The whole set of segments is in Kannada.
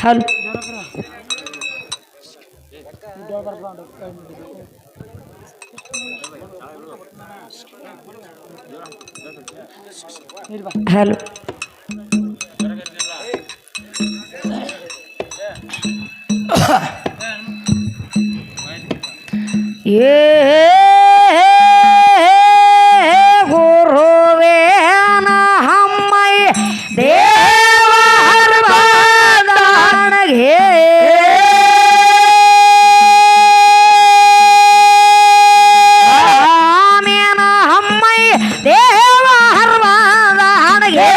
हल हेलो ये गुरुवेन हम्मय देव हर बादान घे आमेन हम्मय देव हर बादान घे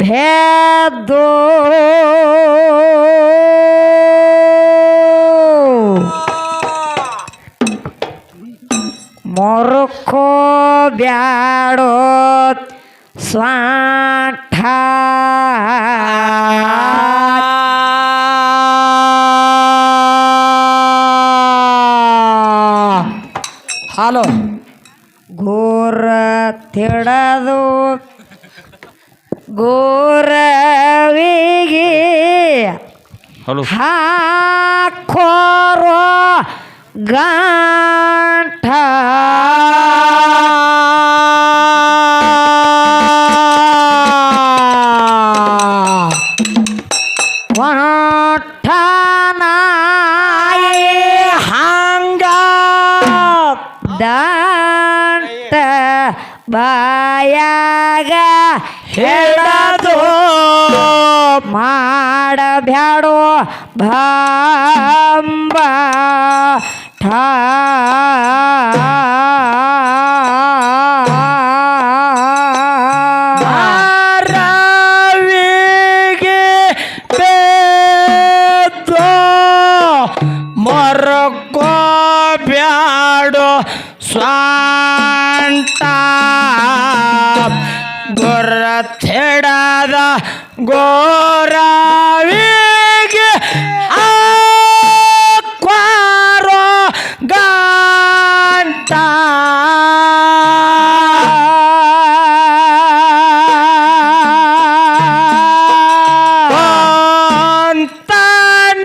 भेदो मूर्ख ब्याडो स्वाठा हालो घोर थिड़दो गोरविगे हाखोरो गांठा ಬಾಯಾಗ ಹಿಡದು ಮಾಡಬ್ಯಾಡೋ ಭಾಂಬ ಠಾ ರವಿಗೆ ಬೇದೋ ಮರಕೋ ಬ್ಯಾಡೋ ಸ್ವಂಟ ಗೊರಥೆಡದ ಗೋರವಿಗೆ ಆಕ್ವಾರೋ ಗಂಟ ಅಂತ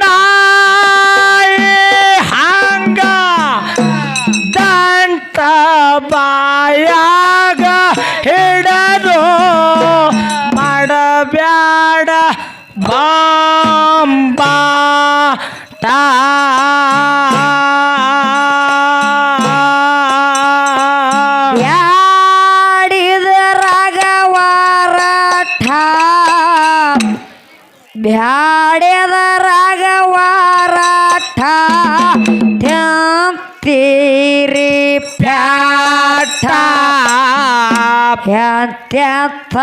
ನಾಯಿ ಹಂಗ ದಂಟ ಬಾಯಾಗ ಹಿಡದು ಮಾಡಬ್ಯಾಡ ಬಾಂಬಾ ಟಾ ಬ್ಯಾಡಿದ ರಾಗವಾರ ಠಾ ಬ್ಯಾಡ್ಯದ ರಾಗವಾರ ಠಾ ತ್ಯಂತೀರಿ ಪ್ಯಾಠ ಪ್ಯಾಂತ್ಯಂಥವ್ರು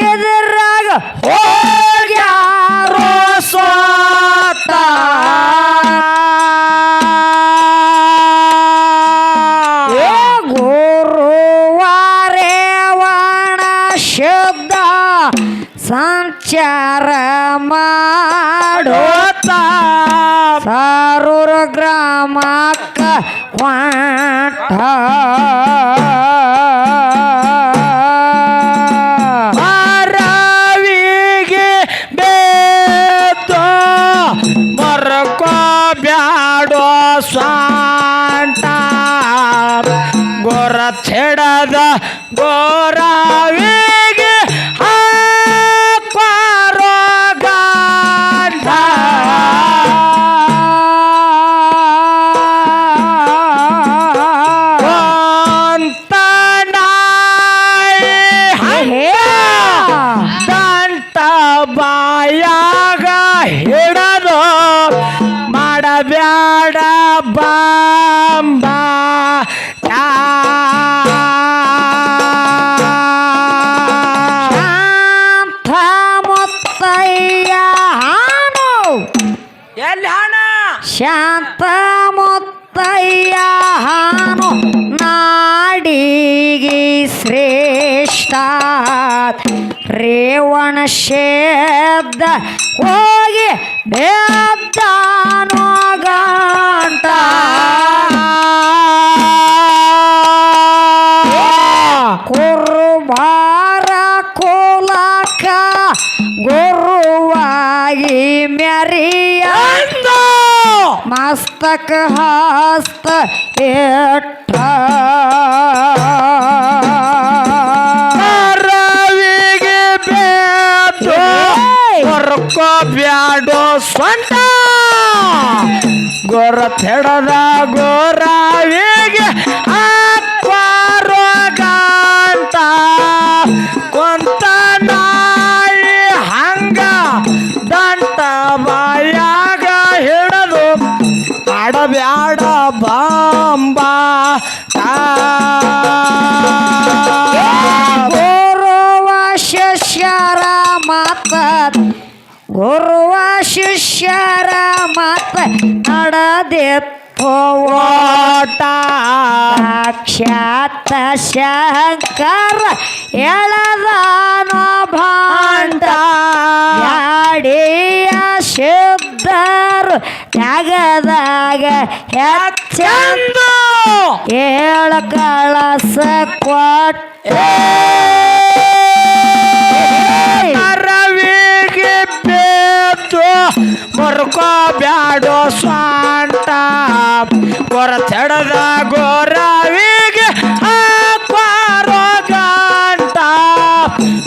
ಇದ್ರಾಗ ಹೋಗ್ಯಾರೋ ಸ್ವತ ಗುರುವಾರೇವಣ ಶುದ್ಧ ಸಂಚಾರ ಮಾಡೋತ ಸಾರೂರ ಗ್ರಾಮಕ್ಕ ಕ್ವಾಂಟ ರವಿಗೆ ಬೇತೋ ಮರಕೋ ಬ್ಯಾಡೋ ಸ್ವಂಟ ಗೊರಥೆಡದ ಗೋರವಿಗೆ ಹಾಕ್ವಾರೋ ಗಂಟ ಅಂತ ನಾಯಿ ದಂಟ ಬಾಯಾಗ ಹಿಡದು ಮಾಡಬ್ಯಾಡ ಬಾಂಬ ಶಾಂತ ಮುತ್ತಯ್ಯ ಹಾನು ಎಲ್ಲಿ ಹಣ ಶಾಂತ ಮುತ್ತಯ್ಯ ಹಾನು ನಾಡಿಗೆ ಶ್ರೇಷ್ಠ ರೇವಣ ಶಬ್ದ ಹೋಗಿ ಬೇದ್ದಾನೋ ಗಂಟ ಕುರುಬಾರ ಕೋಲಕ ಗುರುವಾಗಿ ಮೆರಿಯ ಮಸ್ತಕ ಹಸ್ತ ಇಟ್ಟ ರವಿಗೆ ಬೇದು ಹೊರಕೋ ಬ್ಯಾಡೋ ಸ್ವಂಟ ಗೊರಥೆಡದ ಗೋರವಿಗೆ ಹಾಕ್ವಾರೋ ಗಂಟ ಕೊಂತ ನಾಯಿ ಹಂಗ ದಂಟ ಬಾಯಾಗ ಹಿಡದು ಆಡಬ್ಯಾಡ ಬಾಂಬಾ ಗುರುವ ಶಿಷ್ಯರ ಮಾತ ಗುರುವ ಶಿಷ್ಯರ ಮಾತ ನಡೆದಿತ್ತು ಓಟ ಸಾಕ್ಷಾತ್ ಶಂಕರ ಎಳದಾನೋ ಭಾಂಡ ಯಾಡಿಯ ಶುದ್ಧರು ತ್ಯಾಗದಾಗ ಹೆಚ್ಚಂದು ಏಳ ಕಳಸ ಕೊಟ್ಟೆ ರವಿಗೆ ಬೇತು ಮುರ್ಕೋ ಬ್ಯಾಡೋ ಸ್ವಂಟ ಹೊರತೆಡದ ಗೋರವಿಗೆ ಹಾಕ್ವಾರೋ ಗಂಟ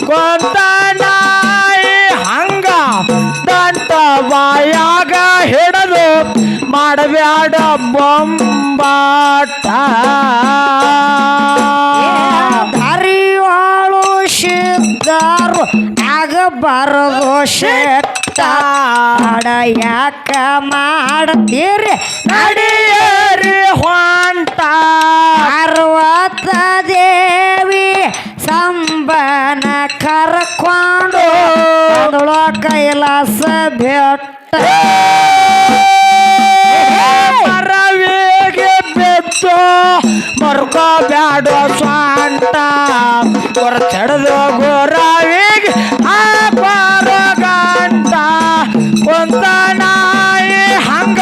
ಕೊಂತ ನಾಯಿ ಹಂಗ ದಂಟ ಬಾಯಾಗ ಹಿಡದು ಮಾಡಬ್ಯಾಡ ಬೊಂಬಾಟ ಬರದು ಶೆಟ್ಟ ಅಡ ಯಾಕ ಮಾಡತೀರಿ ನಡೆಯರಿ ಹೊಂಟ ಪಾರ್ವತ ದೇವಿ ಸಂಬನ ಕರ್ಕೊಂಡು ಕೈಲಾಸ ಬೆಟ್ಟ ಮರವಿಗೆ ಬಿದ್ದು ಮರ್ಕೋ ಬ್ಯಾಡ ಸ್ವಂಟ ಹೊರತೆಡ್ದು ಗುರವಿಗೆ ಹಾಕೋ ಗಂಟ ಕುಂತ ನಾಯಿ ಹಂಗ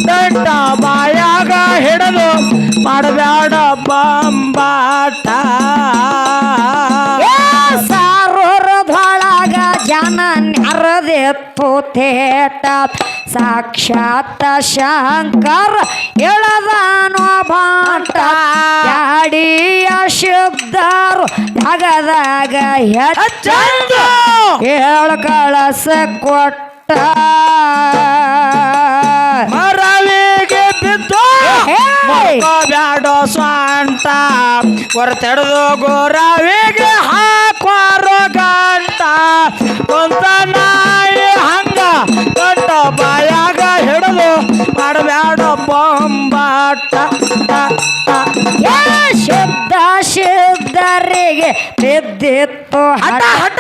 ದಂಟ ಬಾಯಾಗ ಹಿಡಿದು ಮಾಡಬ್ಯಾಡ ಬಂಬಾಟ ಸಾರೋರದೊಳಗ ಜನ ನೆರದಿತ್ತು ತೇಟ ಸಾಕ್ಷಾತ್ ಶಂಕರ ಎಳದಾನೋ ಬಾಟ ಯಾಡಿಯ ಶಬ್ದರು ದಾಗದಾಗ ಹೆಚ್ಚಂದು ಹೇಳ ಕಳಸ ಕೊಟ್ಟ ಮರವಿಗೆ ಬಿದ್ದು ಬ್ಯಾಡ ಸ್ವಂಟ ಹೊರತೆಡ್ದು ಗೋರವಿಗೆ ಹಾಕೋ ಗಂಟ ಕುಂತ ನಾಯಿ ಹಂಗ ಗಂಟ ಬಾಯಾಗ ಹಿಡಿದು ಮಾಡಬ್ಯಾಡ ಬೊಂಬಾಟ ಶಬ್ದ ಶಬ್ದರಿಗೆ ಬಿದ್ದಿತ್ತು ಹಠ ಹಠ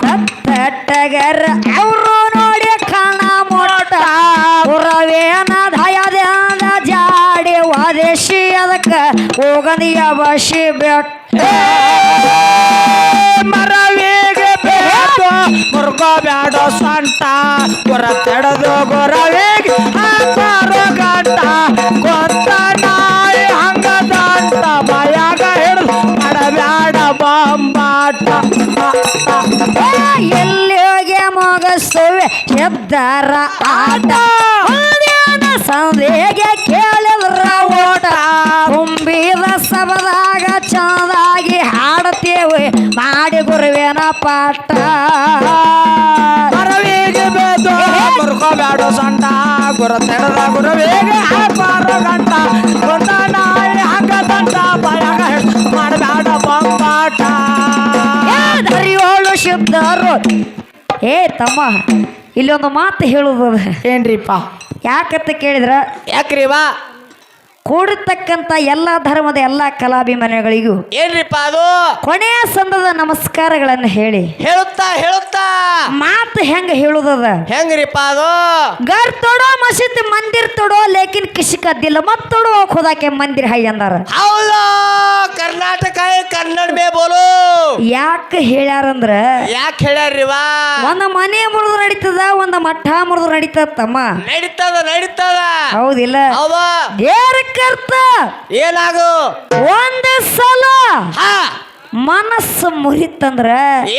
ಸತ್ತಟ್ಟಗರ ಅವರು ನೋಡಿ ಕಣ ಮೊಟ್ಟ ಪುರವೇನ ದಯದಿಂದ ಜಾಡಿ ವಾದೇಶಿ ಅದಕ್ಕ ಹೋಗದಿಯ ಬಸಿ ಬೆಟ್ಟ ಮರವಿಗೆ ಬೇಡ ಮುರ್ಗೋ ಬ್ಯಾಡ ಸ್ವಂಟ ಹೊರತೆಡ್ದು ಗೊರವಿಗೆ ಹಾಕೋ ಗಂಟ ಕೊತ್ತ ನಾಯಿ ಹಂಗ ದಂಟ ಬಾಯಾಗ ಹಿಡಿದು ಮಾಡಬ್ಯಾಡ ಬಂಬಾಟ ಎಲ್ಲಿಗೆ ಮುಗಿಸುವೆ ಶಬ್ದರ ಆಟ ಸಂದೇಗೆ ಕೇಳಿದ್ರ ಓಟ ತುಂಬಿದ ಸಬದಾಗ ಚಂದಾಗಿ ಹಾಡುತ್ತೇವೆ ಮಾಡಿ ಗುರುವೇನ ಪಾಠ ಮರವಿಗೆ ಬೇದು ಮುರ್ಗೋ ಬ್ಯಾಡ ಸ್ವಂಟ ಹೊರತೆಡ್ದ ಗುರವಿಗೆ ಹಾಕೋ ಗಂಟ ಕೊತ್ತ ನಾಯಿ ಹಂಗ ದಂಟ ಬಾಯಾಗ ಹಿಡಿದು ಮಾಡಬ್ಯಾಡ ಬಂಬಾಟ ದರಿಯೋಳು ಶಬ್ದರು ಏ ತಮ್ಮ ಇಲ್ಲೊಂದು ಮಾತು ಹೇಳುವುದು ಏನ್ರಿಪ್ಪ ಯಾಕಂತ ಕೇಳಿದ್ರ ಯಾಕ್ರಿ ವಾ ಕೂಡಿರ್ತಕ್ಕಂಥ ಎಲ್ಲ ಧರ್ಮದ ಎಲ್ಲ ಕಲಾಭಿಮಾನಿಗಳಿಗೂ ಏನ್ರಿಪ್ಪ ಅದು ಕೊನೆಯ ಸಂದದ ನಮಸ್ಕಾರಗಳನ್ನು ಹೇಳಿ ಹೇಳುತ್ತಾ ಮಾತು ಹೆಂಗ ಹೇಳುದದ ಹೆಂಗ್ರಿಪ್ಪ ಅದು घर तोड़ो मस्जिद मंदिर तोड़ो लेकिन किसी का दिल मत तोड़ो खुदा के मंदिर है अंदर ಹೌದು ಕರ್ನಾಟಕ ಕನ್ನಡ ಮೇ ಬೋಲು ಯಾಕೆ ಹೇಳ್ಯಾರಂದ್ರ ಯಾಕೆ ಹೇಳ್ಯಾರ್ರಿ ವಾ ಒಂದ ಮನೆ ಮುರಿದು ನಡೀತದ ಒಂದ ಮಠ ಮುರಿದು ನಡೀತದ ತಮ್ಮ ನಡೀತದ ಹೌದಿಲ್ಲ ಹೌದು ದೇವ್ರ ಕರ್ತ ಏನಾಗು ಒಂದ್ ಸಲ ಹಾ ಮನಸ್ಸು ಮುರಿತಂದ್ರ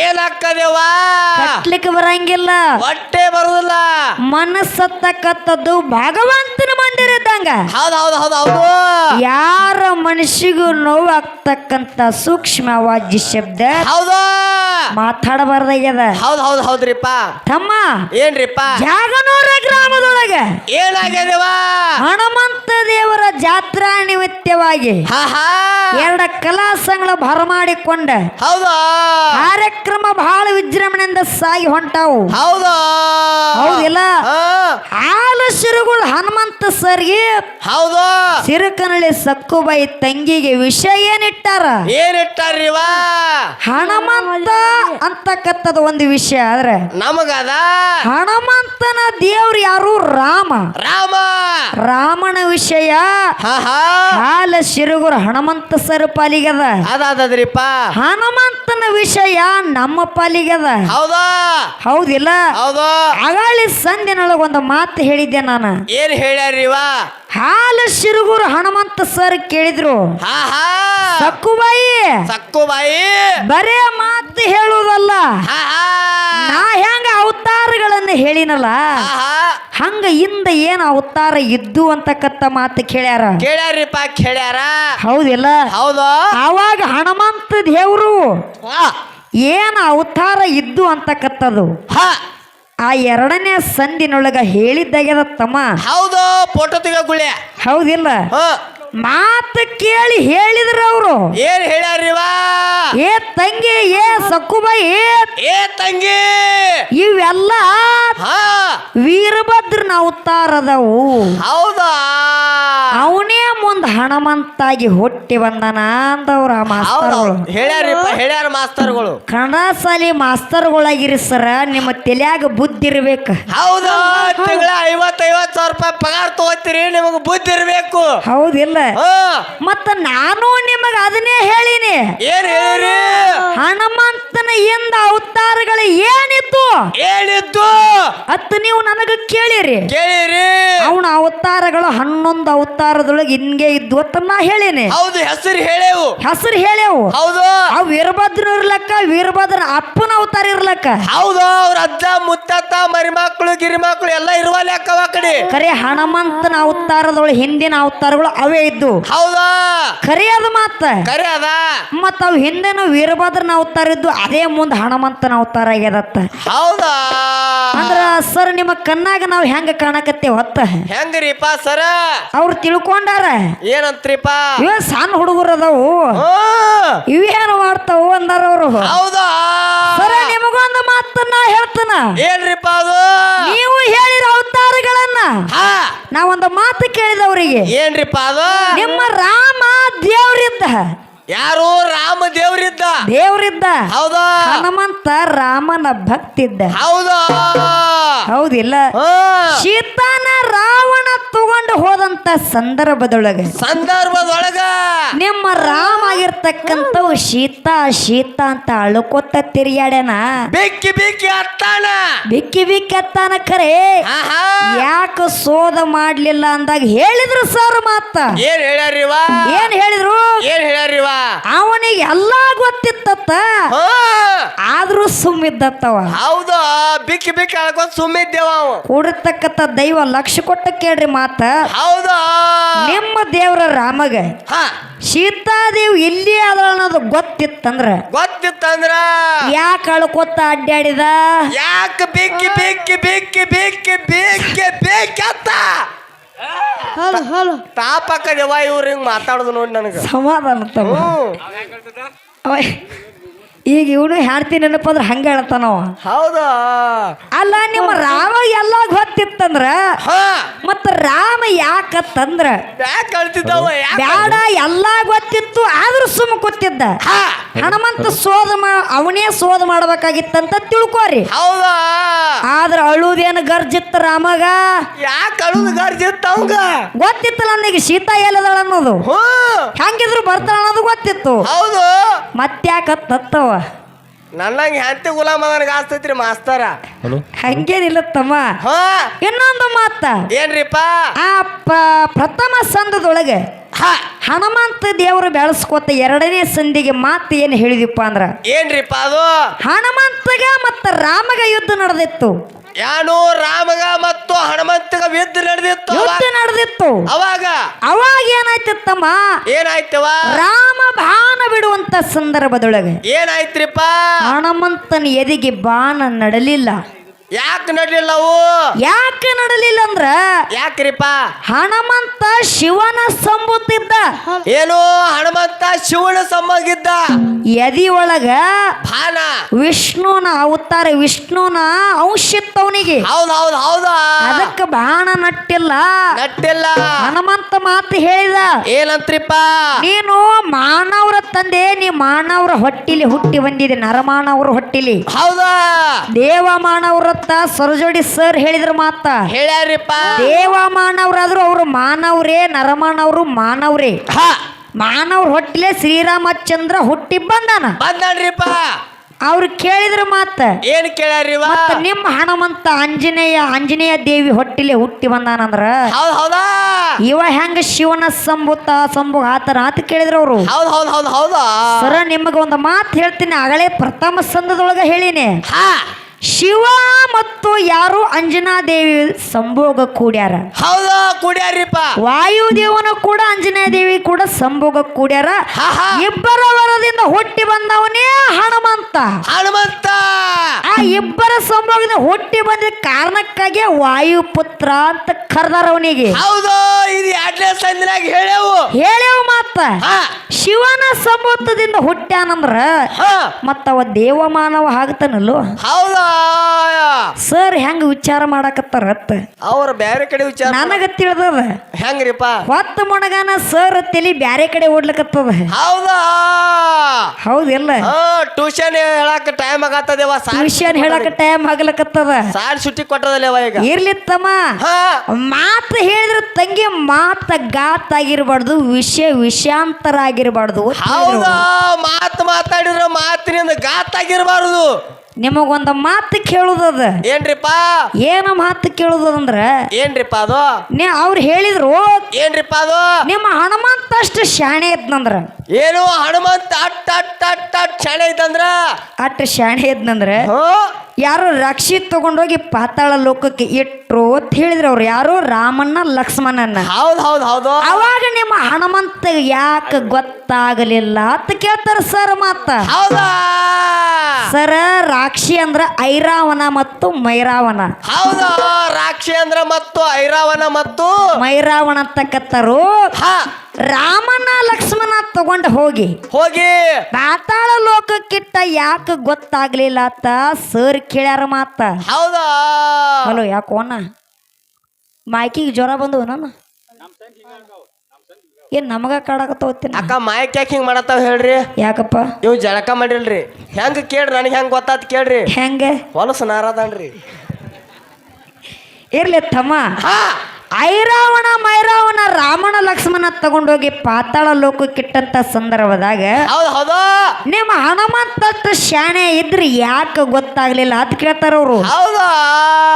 ಏನಾಗ್ತದೇವಾ ಕಟ್ಲಿಕ್ಕೆ ಬರಂಗಿಲ್ಲ ಹೊಟ್ಟೆ ಬರುದಿಲ್ಲ ಮನಸ್ಸತ್ತಕ್ಕಂಥದ್ದು ಭಗವಂತನ ಮಂದಿರ ಇದ್ದಂಗ ಹೌದು ಯಾರ ಮನಸ್ಸಿಗೂ ನೋವಾಗ್ತಕ್ಕಂಥ ಸೂಕ್ಷ್ಮವಾದ ಶಬ್ದ ಹೌದು ಮಾತಾಡಬಾರ್ದಾಗ್ಯದ ಹೌದ್ರಿಪ್ಪ ತಮ್ಮ ಏನ್ರಿಪ್ಪ ಜಾಗನೂರ ಗ್ರಾಮದೊಳಗ ಏನಾಗ್ಯದೇವಾ ಹನುಮಂತ ದೇವರ ಜಾತ್ರಾ ನಿಮಿತ್ತವಾಗಿ ಹಾ ಎರಡ ಕಲಾ ಸಂಘಗಳ ಬರಮಾಡಿಕೊಂಡ ಹೌದು ಕಾರ್ಯಕ್ರಮ ಬಹಳ ವಿಜೃಂಭಣೆಯಿಂದ ಸಾಗಿ ಹೊಂಟಾವು ಹೌದಿಲ್ಲ ಹಾಲು ಸಿರುಗಳು ಹನುಮಂತ ಸರ್ಗೆ ಹೌದು ಸಿರುಕನಳ್ಳಿ ಸಕ್ಕುಬಾಯಿ ತಂಗಿಗೆ ವಿಷಯ ಏನಿಟ್ಟಾರ್ರಿವಾ ಹನುಮಂತ ಅಂತಕ್ಕಂಥದ್ದು ಒಂದು ವಿಷಯ ಆದ್ರೆ ನಮಗದ ಹನುಮಂತನ ದೇವ್ರು ಯಾರು ರಾಮನ ವಿಷಯ ಹಾಲ ಸಿರುಗುರು ಹನುಮಂತ ಸರ್ ಪಾಲಿಗದ ಅದಾದ್ರಿಪ್ಪ ಹನುಮಂತನ ವಿಷಯ ನಮ್ಮ ಪಾಲಿಗದ ಹೌದಿಲ್ಲ ಹೌದು ಅಗಾಳಿ ಸಂದಿನೊಳಗ ಒಂದು ಮಾತು ಹೇಳಿದ್ದೆ ನಾನು ಏನ್ ಹೇಳ್ಯಾರ್ರಿವಾ ಹಾಲ ಸಿರುಗುರು ಹನುಮಂತ ಸರ್ ಕೇಳಿದ್ರು ಸಕ್ಕುಬಾಯಿ ಬರೇ ಮಾತು ಹೇಳುವುದಲ್ಲ ನಾ ಹೆಂಗ ಅವತಾರಗಳನ್ನು ಹೇಳಿನಲ್ಲ ಹಂಗ ಹಿಂದ ಏನ್ ಅವತಾರ ಇದ್ದು ಅಂತಕ್ಕಂಥ ಮಾತು ಕೇಳ್ಯಾರ ಹೌದಿಲ್ಲ ಹೌದು ಅವಾಗ ಹನುಮಂತ ದೇವ್ರು ಏನ್ ಅವತಾರ ಇದ್ದು ಅಂತಕ್ಕಂಥದ್ದು ಆ ಎರಡನೇ ಸಂದಿನೊಳಗ ಹೇಳಿದ್ದಾಗ್ಯದ ತಮ್ಮ ಹೌದು ಫೋಟೋ ತೆಗ ಗುಳ್ಯ ಹೌದಿಲ್ಲ ಮಾತು ಕೇಳಿ ಹೇಳಿದ್ರ ಅವರು ಏನ್ ಹೇಳ್ಯಾರಿವಾ ಏ ತಂಗಿ ಏ ಸಕ್ಕುಬಾಯಿ ಏ ತಂಗಿ ಇವೆಲ್ಲ ಹಾ ವೀರಭದ್ರನ ಅವತಾರದವು ಹೌದಾ ಅವನೇ ಮುಂದ್ ಹಣಮಂತಾಗಿ ಹುಟ್ಟಿ ಬಂದನ ಅಂದವ್ರ ಆ ಮಾಸ್ತರ್ಗಳು ಹೇಳ್ಯಾರ ಮಾಸ್ತರ್ಗಳು ಕನ್ನಡ ಶಾಲೆ ಮಾಸ್ತರ್ಗಳಾಗಿರಿ ಸರ ನಿಮ್ಮ ತಲ್ಯಾಗ ಬುದ್ಧಿ ಇರ್ಬೇಕು ಹೌದಾ ತಿಂಗಳ 50,000 ರೂಪಾಯಿ ಪಗಾರ ತಗೋತೀರಿ ನಿಮಗ ಬುದ್ಧಿ ಇರ್ಬೇಕು ಹೌದಿಲ್ಲ ಹಾ ಮತ್ತ ನಾನು ನಿಮಗ ಅದನ್ನೇ ಹೇಳಿನಿ ಏನ್ ಹೇಳಿರಿ ಹನುಮಂತನ ಎಂದ ಅವತಾರಗಳು ಏನಿತ್ತು ಏನಿತ್ತು ಅತ್ತ ನೀವು ನನಗ ಕೇಳಿರಿ ಕೇಳಿರಿ ಅವನ ಅವತಾರಗಳು 11 ಅವತಾರದೊಳಗೆ ಹಿಂಗೆ ಇದ್ವು ಅಂತ ನಾ ಹೇಳಿನಿ ಹೌದು ಹೆಸರು ಹೇಳೇವು ಹೆಸರು ಹೇಳ್ಯಾವು ಹೌದು ಅವ್ ವೀರಭದ್ರ ಇರ್ಲಕ್ಕ ವೀರಭದ್ರನ ಅಪ್ಪನ ಅವತಾರ ಇರ್ಲಕ್ಕ ಹೌದು ಅವ್ರ ಅಜ್ಜ ಮುತ್ತತ್ತ ಮರಿಮಕ್ಳು ಗಿರಿಮಕ್ಳು ಎಲ್ಲ ಇರುವ ಲೆಕ್ಕವ ಕಡೆ ಖರೆ ಹನುಮಂತನ ಅವತಾರದೊಳಗೆ ಹಿಂದಿನ ಅವತಾರಗಳು ಅವೇ ಇದ್ದು ಹೌದಾ ಖರೆ ಅದು ಮಾತ ಕರೆ ಅದ ಮತ್ತ ಅವ್ ಹಿಂದೆನೂ ವೀರಭದ್ರನ ಅವತಾರ ಇದ್ದು ಅದೇ ಮುಂದೆ ಹನುಮಂತನ ಅವತಾರ ಆಗ್ಯದತ್ತ ಹೌದಾ ಅಂದ್ರ ಸರ್ ನಿಮ್ಮ ಕಣ್ಣಾಗ ನಾವು ಹೆಂಗ ಕಾಣಕತ್ತೇವ ಹೊತ್ತ ಹೆಂಗ್ರಿಪ್ಪ ಸರ ಅವ್ರು ತಿಳ್ಕೊಂಡಾರ ಏನಂತ್ರಿಪ್ಪ ಇವ ಸಣ್ಣ ಹುಡುಗರು ಅದಾವು ಇವೇನು ಮಾಡ್ತಾವು ಅಂದಾರ ಅವರು ಹೌದಾ ಸರ ನಿಮಗೊಂದು ಮಾತನ್ನ ಹೇಳ್ತಾನ ಏನ್ರಿಪ್ಪ ಅದು ನೀವು ಹೇಳಿರೋ ಅವತಾರಗಳನ್ನ ಹಾ ನಾವೊಂದು ಮಾತು ಕೇಳಿದವರಿಗೆ ಏನ್ರಿಪ್ಪ ಅದು ನಿಮ್ಮ ರಾಮ ದೇವ್ರಿದ್ದ ಯಾರು ರಾಮ ದೇವ್ರಿದ್ದ ಹೌದಾ ಹನುಮಂತ ರಾಮನ ಭಕ್ತಿದ್ದ ಹೌದಾ ಹೌದಿಲ್ಲ ಸೀತಾನ ರಾವಣ ತಗೊಂಡು ಹೋದಂತ ಸಂದರ್ಭದೊಳಗ ನಿಮ್ಮ ರಾಮ ಆಗಿರ್ತಕ್ಕಂಥವು ಶೀತಾ ಅಂತ ಅಳುಕೋತ ತಿರುಗಾಡ್ಯಾನ ಬಿಕ್ಕಿ ಅತ್ತಾನ ಖರೆ ಯಾಕ ಶೋಧ ಮಾಡ್ಲಿಲ್ಲ ಅಂದಾಗ ಹೇಳಿದ್ರು ಸರ್ ಮತ್ತ ಏನ್ ಹೇಳಿದ್ರು ಅವನಿಗೆ ಎಲ್ಲಾ ಗೊತ್ತಿತ್ತ ಆದ್ರೂ ಸುಮ್ಮಿದ್ದತ್ತವ ಹೌದಾ ಬಿಕ್ಕಿ ಅಳ್ಕೊಂಡ್ ಸುಮ್ಮಿದ್ದೇವ ಕೂಡಿರ್ತಕ್ಕಂಥ ದೈವ ಲಕ್ಷ ಕೊಟ್ಟ ಕೇಳ್ರಿ ಮಾತ ಹೌದಾ ನಿಮ್ಮ ದೇವ್ರ ರಾಮಗ ಸೀತಾದೇವಿ ಇಲ್ಲಿ ಅದ ಅನ್ನೋದು ಗೊತ್ತಿತ್ತಂದ್ರ ಯಾಕೆ ಅಳ್ಕೊತ ಅಡ್ಡಾಡಿದ ಯಾಕೆ ಬೇಕತ್ತ ತಾಪಕ್ಕದೇವ ಇವ್ರು ಹಿಂಗ್ ಮಾತಾಡುದು ನೋಡಿ ನನಗೆ ಸಮಾಧಾನ ತಮ್ಮ ಈಗ ಇವನು ಹಾಡ್ತೀನಿ ನೆನಪ ಅಂದ್ರೆ ಹಂಗ ಹೇಳ್ತಾನವ ಹೌದಾ ಅಲ್ಲ ನಿಮ್ಮ ರಾಮ ಎಲ್ಲ ಗೊತ್ತಿತ್ತಂದ್ರ ಮತ್ತ ರಾಮ ಯಾಕತ್ತಂದ್ರ ಬ್ಯಾಡ ಎಲ್ಲಾ ಗೊತ್ತಿತ್ತು ಆದ್ರೂ ಸುಮ್ಮ ಗೊತ್ತಿದ್ದ ಹನುಮಂತ ಅವನೇ ಶೋಧ ಮಾಡ್ಬೇಕಾಗಿತ್ತಂತ ತಿಳ್ಕೋರಿ ಹೌದಾ ಆದ್ರ ಅಳುದೇನು ಗರ್ಜಿತ್ತ ರಾಮಗ ಯಾಕೆ ಅಳುದು ಗರ್ಜಿತ್ತ ಅವಂಗ ಗೊತ್ತಿತ್ತಲ್ಲ ನನಗೆ ಸೀತಾ ಎಲ್ಲದಳ ಅನ್ನೋದು ಹೆಂಗಿದ್ರು ಬರ್ತಾಳ ಅನ್ನೋದು ಗೊತ್ತಿತ್ತು ಹೌದು ಮತ್ತ್ಯಾಕತ್ತವ ನನ್ನಂಗೆ ಹೆಂಡತಿ ಗುಲಾಮ ನನಗೆ ಆಸ್ತೈತ್ರಿ ಮಾಸ್ತರ ಹಂಗೇನಿಲ್ಲ ತಮ್ಮ ಇನ್ನೊಂದು ಮಾತ ಏನ್ರಿಪ್ಪ ಪ್ರಥಮ ಸಂದದೊಳಗೆ ಹನುಮಂತ ದೇವರು ಬೆಳೆಸ್ಕೋತ 2ನೇ ಸಂಧಿಗೆ ಮಾತು ಏನು ಹೇಳಿದಿಪ್ಪ ಅಂದ್ರ ಏನ್ರಿಪ್ಪ ಅದು ಹನುಮಂತಗ ಮತ್ತ ರಾಮಗ ಯುದ್ಧ ನಡೆದಿತ್ತು ಯಾನು ರಾಮಗ ಮತ್ತು ಹನುಮಂತಗ ಯುದ್ಧ ನಡೆದಿತ್ತು ಅವಾಗ ಏನಾಯ್ತಮ್ಮ ಏನಾಯ್ತವ ರಾಮ ಬಾಣ ಬಿಡುವಂತ ಸಂದರ್ಭದೊಳಗೆ ಏನಾಯ್ತ್ರಿಪ್ಪ ಹನುಮಂತನ ಎದೆಗೆ ಬಾಣ ನಡಲಿಲ್ಲ ಯಾಕೆ ನಡಲಿಲ್ಲವು ಯಾಕೆ ನಡಲಿಲ್ಲ ಅಂದ್ರ ಯಾಕ್ರಿಪ್ಪ ಹನುಮಂತ ಶಿವನ ಸಂಬುತ್ತಿದ್ದ ಏನು ಹನುಮಂತ ಶಿವನ ಸಂಬಂಧಿದ್ದ ಎದಿ ಒಳಗ ಬಾಣ ವಿಷ್ಣುನ ಅವತಾರ ವಿಷ್ಣುನ ಅಂಶಿತ್ತವನಿಗೆ ಹೌದಾ ಅದಕ್ಕೆ ಬಾಣ ನಟ್ಟಿಲ್ಲ ಹನುಮಂತ ಮಾತು ಹೇಳಿದ ಏನಂತ್ರಿಪ್ಪ ನೀನು ಮಾನವರ ತಂದೆ ನೀ ಮಾನವರ ಹೊಟ್ಟಿಲಿ ಹುಟ್ಟಿ ಬಂದಿದೆ ನರಮಾನವರ ಹೊಟ್ಟಿಲಿ ಹೌದಾ ದೇವ ಮಾನವರ ಸರಜೋಡಿ ಸರ್ ಹೇಳಿದ್ರ ಮಾತ ಹೇಳ್ಯಾರಿಪ್ಪ ದೇವ ಮಾನವರಾದ್ರು ಅವ್ರು ಮಾನವ್ರೇ ನರಮಾನವ್ರು ಮಾನವ್ರೇ ಮಾನವ್ರ ಹೊಟ್ಟಿಲೆ ಶ್ರೀರಾಮಚಂದ್ರ ಹುಟ್ಟಿ ಬಂದಾನ್ರಿಪ್ಪ ಅವ್ರು ಕೇಳಿದ್ರ ಮಾತ ಏನ್ ಕೇಳ್ಯಾರಿ ನಿಮ್ಮ ಹನುಮಂತ ಆಂಜನೇಯ ದೇವಿ ಹೊಟ್ಟಿಲೆ ಹುಟ್ಟಿ ಬಂದಾನಂದ್ರ ಹೌದಾ ಇವ ಹೆಂಗ ಶಿವನ ಸಂಭು ಆತರ ಅಂತ ಕೇಳಿದ್ರ ಅವರು ಹೌದಾ ಸರ ನಿಮಗ ಒಂದು ಮಾತು ಹೇಳ್ತೀನಿ ಆಗಲೇ ಪ್ರಥಮ ಸಂದದೊಳಗ ಹೇಳಿನಿ ಶಿವ ಮತ್ತು ಯಾರು ಅಂಜನಾದೇವಿ ಸಂಭೋಗ ಕೂಡ್ಯಾರ ಕೂಡ್ಯಾರಿಪ್ಪ ವಾಯುದೇವನ ಕೂಡ ಅಂಜನಾದೇವಿ ಕೂಡ ಸಂಭೋಗ ಕೂಡ್ಯಾರ ಇಬ್ಬರ ವರದಿಂದ ಹುಟ್ಟಿ ಬಂದವನೇ ಹನುಮಂತ ಆ ಇಬ್ಬರ ಸಂಭೋಗದಿಂದ ಹುಟ್ಟಿ ಬಂದ ಕಾರಣಕ್ಕಾಗಿ ವಾಯುಪುತ್ರ ಅಂತ ಕರೆದಾರ ಅವನಿಗೆ ಹೌದು ಇದು ಎರಡನೇ ಸಂದಿನಾಗ ಹೇಳ್ಯಾವ ಮತ್ತ ಹಾ ಶಿವನ ಸಂಬಂಧದಿಂದ ಹುಟ್ಟ್ಯಾನಂದ್ರ ಹಾ ಮತ್ತವ ದೇವಮಾನವ ಆಗ್ತಾನಲ್ಲೋ ಹೌದಾ ಸರ್ ಹೆಂಗ ವಿಚಾರ ಮಾಡಕತ್ತಾರತ್ತ ಅವ್ರ ಬ್ಯಾರೆ ಕಡೆ ವಿಚಾರ ನನಗ ತಿಳಿದದ ಹೆಂಗ್ರಿಪ್ಪ ಹೊತ್ತ ಮೊಣಗಾನ ಸರ್ ತಲಿ ಬ್ಯಾರೆ ಕಡೆ ಓಡ್ಲಕತ್ತದ ಹೌದಾ ಹೌದಿಲ್ಲ ಟ್ಯೂಷನ್ ಹೇಳಕ್ ಟೈಮ್ ಆಗತ್ತದೇವ ಟ್ಯೂಷನ್ ಹೇಳಕ ಟೈಮ್ ಆಗ್ಲಕತ್ತದ ಸಾರ್ ಸುಟ್ಟಿ ಕೊಟ್ಟದಲ್ಲೇವ ಈಗ ಇರ್ಲಿ ತಮ್ಮ ಹಾ ಮಾತು ಹೇಳಿದ್ರ ತಂಗಿ ಮಾತ ಗಾತ್ ಆಗಿರ್ಬಾರ್ದು ವಿಷಯಾಂತರ ಆಗಿರ್ಬಾರ್ದು ಹೌದಾ ಮಾತು ಮಾತಾಡಿದ್ರ ಮಾತಿನಿಂದ ಗಾತಾಗಿರ್ಬಾರ್ದು ನಿಮಗೊಂದ ಮಾತು ಕೇಳುದದ ಏನ್ರಿಪ್ಪ ಏನ ಮಾತು ಕೇಳುದಂದ್ರ ಏನ್ರಿಪ್ಪ ಅದು ಅವ್ರು ಹೇಳಿದ್ರು ಏನ್ರಿಪ್ಪ ಅದು ನಿಮ್ಮ ಹನುಮಂತ ಅಷ್ಟು ಶಾಣೆ ಇದ್ನಂದ್ರ ಏನು ಹನುಮಂತ ಅಟ್ ಅಟ್ ಅಟ್ ಅಟ್ ಶಾಣೆ ಐತಂದ್ರ ಅಷ್ಟು ಶಾಣೆ ಇದ್ನಂದ್ರ ಯಾರು ರಕ್ಷಿ ತಗೊಂಡೋಗಿ ಪಾತಾಳ ಲೋಕಕ್ಕೆ ಇಟ್ರು ಅಂತ ಹೇಳಿದ್ರು ಅವ್ರು ಯಾರು ರಾಮಣ್ಣ ಲಕ್ಷ್ಮಣನ್ನ ಹೌದ್ ಹೌದ್ ಹೌದು ಅವಾಗ ನಿಮ್ಮ ಹನುಮಂತ ಯಾಕೆ ಗೊತ್ತಾಗಲಿಲ್ಲ ಅಂತ ಕೇಳ್ತಾರ ಸರ್ ಮಾತ ಹೌದಾ ಸರ ರಾಕ್ಷಿ ಅಂದ್ರ ಐರಾವನ ಮತ್ತು ಮೈರಾವನ ಹೌದಾ ರಾಕ್ಷಿ ಅಂದ್ರ ಮತ್ತು ಐರಾವನ ಮತ್ತು ಮೈರಾವಣ ಅಂತಕ್ಕತ್ತರು ಹಾ ರಾಮನ ಲಕ್ಷ್ಮಣ ತಗೊಂಡ ಹೋಗಿ ಪಾತಾಳ ಲೋಕಕ್ಕಿಟ್ಟ ಯಾಕೆ ಗೊತ್ತಾಗ್ಲಿಲ್ಲ ಅಂತ ಸರ್ ಕೇಳ್ಯಾರ ಮಾತ ಹೌದಾ ಹಲೋ ಯಾಕೋನ ಮಾಯ್ಕಿಗೆ ಜ್ವರ ಬಂದು ನಾನು ಏನ್ ನಮಗ ಕಾಡಕತ್ತೋತೀನಿ ಅಕ್ಕ ಮಾಯಕ್ ಯಾಕೆ ಹಿಂಗ್ ಮಾಡತ್ತಾವ ಹೇಳ್ರಿ ಯಾಕಪ್ಪ ಇವ್ ಜಳಕ ಮಾಡಿಲ್ರಿ ಹೆಂಗ್ ಕೇಳ್ರಿ ನನಗೆ ಹೆಂಗ್ ಗೊತ್ತಾತ್ ಕೇಳ್ರಿ ಹೆಂಗ ಹೊಲಸು ನಾರದನ್ರಿ ಇರ್ಲಿ ತಮ್ಮ ಐರಾವಣ ಮೈರಾವಣ ರಾಮನ ಲಕ್ಷ್ಮಣ ತಗೊಂಡೋಗಿ ಪಾತಾಳ ಲೋಕಕ್ಕಿಟ್ಟಂತ ಸಂದರ್ಭದಾಗ ಹೌದು ನಿಮ್ಮ ಹನುಮಂತ ಶಾಣೆ ಇದ್ರಿ ಯಾಕೆ ಗೊತ್ತಾಗ್ಲಿಲ್ಲ ಅಂತ ಕೇಳ್ತಾರ ಅವ್ರು ಹೌದಾ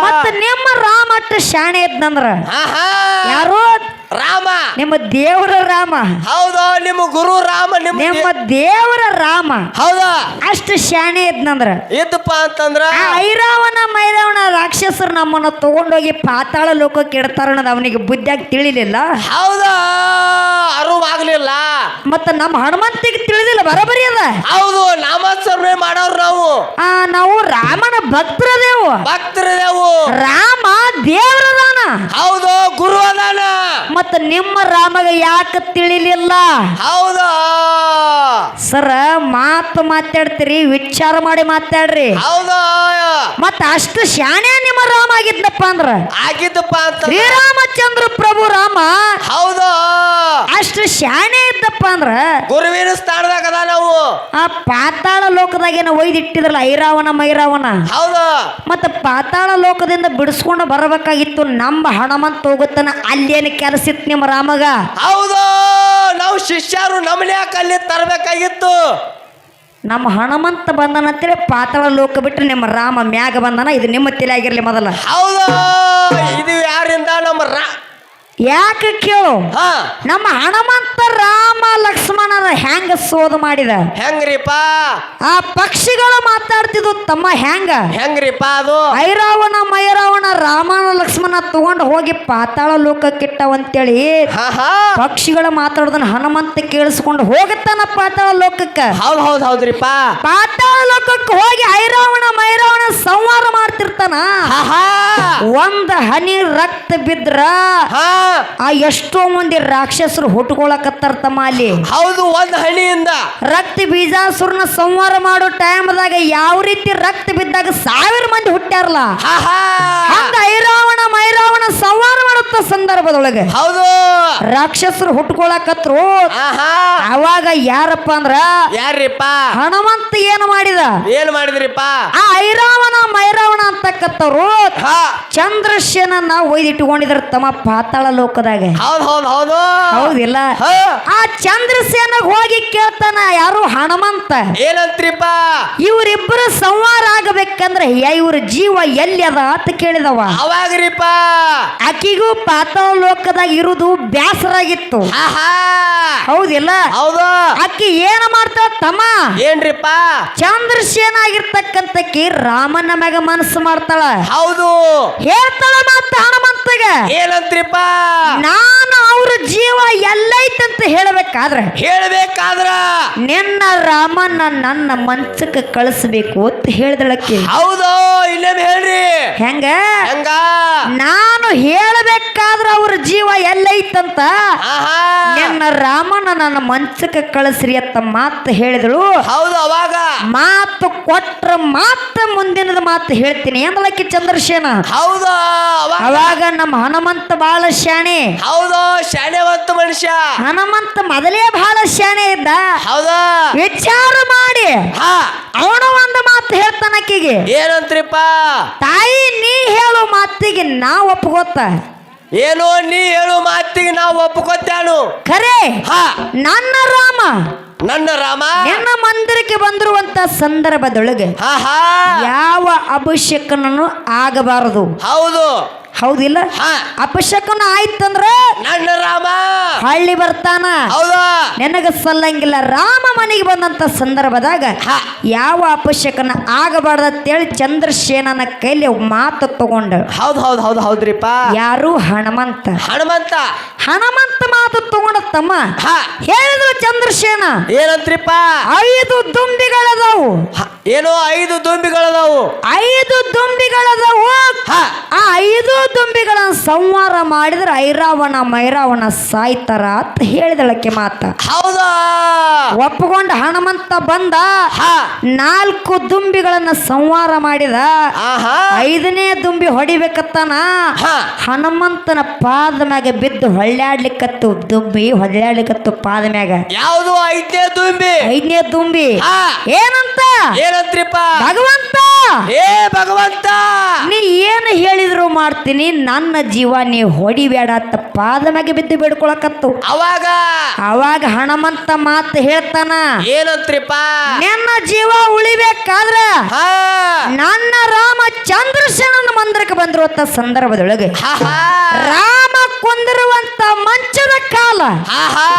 ಮತ್ತ ನಿಮ್ಮ ರಾಮ ಅಷ್ಟು ಶಾಣೆ ಇದ್ನಂದ್ರ ಯಾರು ರಾಮ ನಿಮ್ಮ ದೇವರ ರಾಮ ಹೌದು ನಿಮ್ಮ ಗುರು ರಾಮ ನಿಮ್ಮ ದೇವರ ರಾಮ ಹೌದಾ ಅಷ್ಟು ಶಾಣೆ ಇದ್ನಂದ್ರ ಇದ್ದಪ್ಪ ಅಂತಂದ್ರ ಐರಾವಣ ಮೈರಾವಣ ರಾಕ್ಷಸರು ನಮ್ಮನ್ನ ತಗೊಂಡೋಗಿ ಪಾತಾಳ ಲೋಕಕ್ಕೆ ಇಡ್ತಾರ ಅನ್ನೋದು ಅವನಿಗೆ ಬುದ್ಧಿಯಾಗಿ ತಿಳಿಲಿಲ್ಲ ಹೌದಾ ಅರಿವಾಗ್ಲಿಲ್ಲ ಮತ್ತ ನಮ್ಮ ಹನುಮಂತಿಗೆ ತಿಳಿದಿಲ್ಲ ಬರಬರಿ ಅದ ಹೌದು ನಾಮಸ್ಮರಣೆ ಮಾಡೋರು ನಾವು ರಾಮನ ಭಕ್ತರದೇವು ರಾಮ ದೇವರದಾನ ಹೌದು ಗುರು ಅದಾನ ಮತ್ತ ನಿಮ್ಮ ರಾಮಗ ಯಾಕೆ ತಿಳಿಲಿಲ್ಲ ಹೌದಾ ಸರ ಮಾತು ಮಾತಾಡ್ತೀರಿ ವಿಚಾರ ಮಾಡಿ ಮಾತಾಡ್ರಿ ಹೌದಾ ಮತ್ತ ಅಷ್ಟು ಶಾಣೆ ನಿಮ್ಮ ರಾಮ ಆಗಿದ್ದಪ್ಪ ಅಂದ್ರ ಆಗಿದ್ದಪ್ಪ ಅಂತ ಶ್ರೀರಾಮಚಂದ್ರ ಪ್ರಭು ರಾಮ ಹೌದು ಅಷ್ಟು ಶಾಣೆ ಇದ್ದಪ್ಪ ಅಂದ್ರ ಗುರುವಿನ ಸ್ಥಾನದಾಗ ಅದ ನಾವು ಆ ಪಾತಾಳ ಲೋಕದಾಗೇನ ಒಯ್ದಿಟ್ಟಿದ್ರಲ್ಲ ಐರಾವಣ ಮೈರಾವಣ ಹೌದು ಮತ್ತ ಪಾತಾಳ ಲೋಕದಿಂದ ಬಿಡಿಸ್ಕೊಂಡು ಬರಬೇಕಾಗಿತ್ತು ನಮ್ಮ ಹನುಮಂತ ಹೋಗುತ್ತಾನ ಅಲ್ಲೇನು ಕೆಲಸ ಇತ್ತು ನಿಮ್ಮ ರಾಮಗ ಹೌದು ನಾವು ಶಿಷ್ಯರು ನಮ್ಮನೆ ಯಾಕೆ ಅಲ್ಲಿ ತರಬೇಕಾಗಿತ್ತು ನಮ್ಮ ಹನುಮಂತ ಬಂದನಂತೇಳಿ ಪಾತಾಳ ಲೋಕ ಬಿಟ್ಟು ನಿಮ್ಮ ರಾಮ ಮ್ಯಾಗ ಬಂದನ ಇದು ನಿಮ್ಮ ತಲೆಯಾಗಿರ್ಲಿ ಮೊದಲ ಹೌದು ಇದು ಯಾರಿಂದ ನಮ್ಮ ಯಾಕೆ ಕೇಳು ನಮ್ಮ ಹನುಮಂತ ರಾಮ ಲಕ್ಷ್ಮಣರ ಹೆಂಗ ಸೋದ ಮಾಡಿದ ಹೆಂಗ್ರಿಪ್ಪ ಆ ಪಕ್ಷಿಗಳು ಮಾತಾಡ್ತಿದ್ವು ತಮ್ಮ ಹೆಂಗ್ರಿಪ್ಪ ಅದು ಐರಾವಣ ಮೈರಾವಣ ರಾಮನ ಲಕ್ಷ್ಮಣ ತಗೊಂಡು ಹೋಗಿ ಪಾತಾಳ ಲೋಕಕ್ಕಿಟ್ಟವಂತೇಳಿ ಪಕ್ಷಿಗಳು ಮಾತಾಡೋದನ್ನ ಹನುಮಂತ ಕೇಳಿಸ್ಕೊಂಡು ಹೋಗುತ್ತಾನ ಪಾತಾಳ ಲೋಕಕ್ಕೆ ಹೌದ್ರಿಪ್ಪ ಪಾತಾಳ ಲೋಕಕ್ಕೆ ಹೋಗಿ ಐರಾವಣ ಮೈರಾವಣ ಸಂಹಾರ ಮಾಡ್ತಿರ್ತಾನ ಒಂದ್ ಹನಿ ರಕ್ತ ಬಿದ್ರ ಆ ಎಷ್ಟೋ ಮಂದಿ ರಾಕ್ಷಸರು ಹುಟ್ಕೊಳಕತ್ತಾರ ತಮ್ಮ ಅಲ್ಲಿ ಹೌದು ಒಂದ್ ಹಣಿಯಿಂದ ರಕ್ತ ಬೀಜಾಸುರನ ಸಂಹಾರ ಮಾಡೋ ಟೈಮ್ದಾಗ ಯಾವ ರೀತಿ ರಕ್ತ ಬಿದ್ದಾಗ 1000 ಮಂದಿ ಹುಟ್ಟ್ಯಾರಲ್ಲ ಹಂಗ ಐರಾವಣ ಮೈರಾವಣ ಸಂಹಾರ ಮಾಡುತ್ತ ಸಂದರ್ಭದೊಳಗೆ ಹೌದು ರಾಕ್ಷಸರು ಹುಟ್ಕೊಳಕತ್ರು ಅವಾಗ ಯಾರಪ್ಪ ಅಂದ್ರ ಯಾರಿಪ್ಪ ಹನುಮಂತ ಏನು ಮಾಡಿದ್ರಿಪ್ಪ ಆ ಐರಾವಣ ಮೈರಾವಣ ಅಂತಕ್ಕತ್ತವ್ರು ಚಂದ್ರಶೇನನ್ನ ಒಯ್ದಿಟ್ಕೊಂಡಿದ್ರ ತಮ್ಮ ಪಾತಾಳ ಲೋಕದಾಗ ಹೌದಿಲ್ಲ ಆ ಚಂದ್ರಸೇನಗ್ ಹೋಗಿ ಕೇಳ್ತಾನ ಯಾರು ಹನುಮಂತ ಏನಂತ್ರಿಪ್ಪ ಇವರಿಬ್ಬರು ಸಂವಾರ ಆಗಬೇಕಂದ್ರೆ ಇವ್ರ ಜೀವ ಎಲ್ಲಿ ಅದ ಅಂತ ಕೇಳಿದವ ಅವಾಗ್ರಿಪ್ಪ ಆಕಿಗೂ ಪಾತಾಳ ಲೋಕದಾಗ ಇರುವುದು ಬ್ಯಾಸರಾಗಿತ್ತು ಹೌದಿಲ್ಲ ಹೌದು ಆಕಿ ಏನ ಮಾಡ್ತಾಳ ತಮ್ಮ ಏನ್ರಿಪ್ಪ ಚಂದ್ರಸೇನ ಆಗಿರ್ತಕ್ಕಂತಕಿ ರಾಮನ ಮ್ಯಾಗ ಮನಸ್ಸು ಮಾಡ್ತಾಳ ಹೌದು ಹೇಳ್ತಾಳ ಮತ್ತ ಹನುಮಂತಗ ಏನಂತ್ರಿಪ್ಪ ನಾನು ಅವ್ರ ಜೀವ ಎಲ್ಲೈತಂತ ಹೇಳಬೇಕಾದ್ರ ಹೇಳ್ಬೇಕಾದ್ರ ನಿನ್ನ ರಾಮನ ನನ್ನ ಮಂಚಕ್ಕೆ ಕಳಿಸ್ಬೇಕು ಅಂತ ಹೇಳಿದಳಕ್ಕೆ ಹೌದು ಇನ್ನೊಮ್ಮೆ ಹೇಳ್ರಿ ಹೆಂಗ ಹಂಗ ನಾನು ಹೇಳಬೇಕಾದ್ರ ಅವ್ರ ಜೀವ ಎಲ್ಲೈತಂತ ಆಹಾ ನಿನ್ನ ರಾಮನ ನನ್ನ ಮಂಚಕ್ಕೆ ಕಳಿಸ್ರಿ ಅಂತ ಮಾತು ಹೇಳಿದಳು ಹೌದು ಅವಾಗ ಮಾತು ಕೊಟ್ರ ಮಾತ ಮುಂದಿನದ ಮಾತು ಹೇಳ್ತೀನಿ ಅಂದಳಕ್ಕೆ ಚಂದ್ರಸೇನ ಹೌದು ಅವಾಗ ನಮ್ಮ ಹನುಮಂತ ಬಹಳ ಶಾಣೆ ಹೌದು ಶಾಣೆವಂತ ಮನುಷ್ಯ ಹನುಮಂತ ಮೊದಲೇ ಬಹಳ ಶಾಣೆ ಇದ್ದ ಹೌದು ವಿಚಾರ ಮಾಡಿ ಹಾ ಅವನು ಒಂದು ಮಾತು ಹೇಳ್ತಾನ ಆಕಿಗೆ ಏನಂತ್ರಿಪ್ಪ ತಾಯಿ ನೀ ಹೇಳೋ ಮಾತಿಗೆ ನಾ ಒಪ್ಕೋತ ಏನೋ ನೀ ಹೇಳು ಮಾತಿಗೆ ನಾವು ಒಪ್ಕೋತ್ಯಾನು ಖರೆ ಹಾ ನನ್ನ ರಾಮ ನನ್ನ ರಾಮ ನಿನ್ನ ಮಂದಿರಕ್ಕೆ ಬಂದಿರುವಂತ ಸಂದರ್ಭದೊಳಗೆ ಹಾ ಹಾ ಯಾವ ಅಭಿಷೇಕನೂ ಆಗಬಾರದು ಹೌದು ಹೌದಿಲ್ಲ ಹಾ ಅಪಶಕನ ಆಯ್ತಂದ್ರ ನನ್ನ ರಾಮ ಹಳ್ಳಿ ಬರ್ತಾನ ಹೌದಾ ನನಗ ಸಲ್ಲಂಗಿಲ್ಲ ರಾಮ ಮನೆಗೆ ಬಂದಂತ ಸಂದರ್ಭದಾಗ ಹಾ ಯಾವ ಅಪಶಕನ ಆಗಬಾರ್ದಂತೇಳಿ ಚಂದ್ರಸೇನನ ಕೈಲಿ ಮಾತು ತಗೊಂಡ ಹೌದು ಹೌದು ಹೌದು ಹೌದ್ರಿಪ್ಪ ಯಾರು ಹನುಮಂತ ಹನುಮಂತ ಮಾತು ತಗೊಂಡ ತಮ್ಮ ಹಾ ಹೇಳಿದ್ರು ಚಂದ್ರಸೇನ ಏನಂತ್ರಿಪ್ಪ 5 ದುಂಬಿಗಳದಾವು ಏನೋ 5 ದುಂಬಿಗಳದಾವು 5 ದುಂಬಿಗಳದಾವು ಹಾ ಆ 5 ದುಂಬಿಗಳನ್ನ ಸಂಹಾರ ಮಾಡಿದ್ರೆ ಐರಾವಣ ಮೈರಾವಣ ಸಾಯ್ತಾರ ಅಂತ ಹೇಳಿದಳಕ್ಕೆ ಮಾತ ಹೌದಾ ಒಪ್ಪಕೊಂಡ ಹನುಮಂತ ಬಂದ ಹಾ 4 ದುಂಬಿಗಳನ್ನ ಸಂಹಾರ ಮಾಡಿದ ಆಹಾ 5ನೇ ದುಂಬಿ ಹೊಡಿಬೇಕತ್ತಾನ ಹಾ ಹನುಮಂತನ ಪಾದ ಮ್ಯಾಗ ಬಿದ್ದು ಹೊಳ್ಳ್ಯಾಡ್ಲಿಕ್ಕತ್ತು ದುಂಬಿ ಹೊಳ್ಳ್ಯಾಡ್ಲಿಕ್ಕತ್ತು ಪಾದ ಮ್ಯಾಗ ಯಾವುದು 5ನೇ ದುಂಬಿ 5ನೇ ದುಂಬಿ ಹಾ ಏನಂತ ಏನಂತ್ರಿಪ್ಪ ಭಗವಂತ ಏ ಭಗವಂತ ನೀ ಏನು ಹೇಳಿದ್ರು ಮಾಡ್ತೀನಿ ನನ್ನ ಜೀವ ನೀ ಹೊಡಿಬೇಡ ಅಂತ ಪಾದ ಮ್ಯಾಗ ಬಿದ್ದು ಬೇಡ್ಕೊಳಕತ್ತು ಅವಾಗ ಹನುಮಂತ ಮಾತು ಹೇಳ್ತಾನ ಏನಂತ್ರಿಪ್ಪ ನಿನ್ನ ಜೀವ ಉಳಿಬೇಕಾದ್ರ ಹಾ ನನ್ನ ರಾಮ ಚಂದ್ರಸೇನನ ಮಂದಿರಕ್ಕೆ ಬಂದಿರುವಂತ ಸಂದರ್ಭದೊಳಗೆ ರಾಮ ಕುಂದಿರುವಂತ ಮಂಚದ ಕಾಲ ಆಹಾ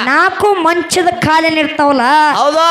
4 ಮಂಚದ ಕಾಲಿನಿರ್ತಾವಲ್ಲ ಹೌದಾ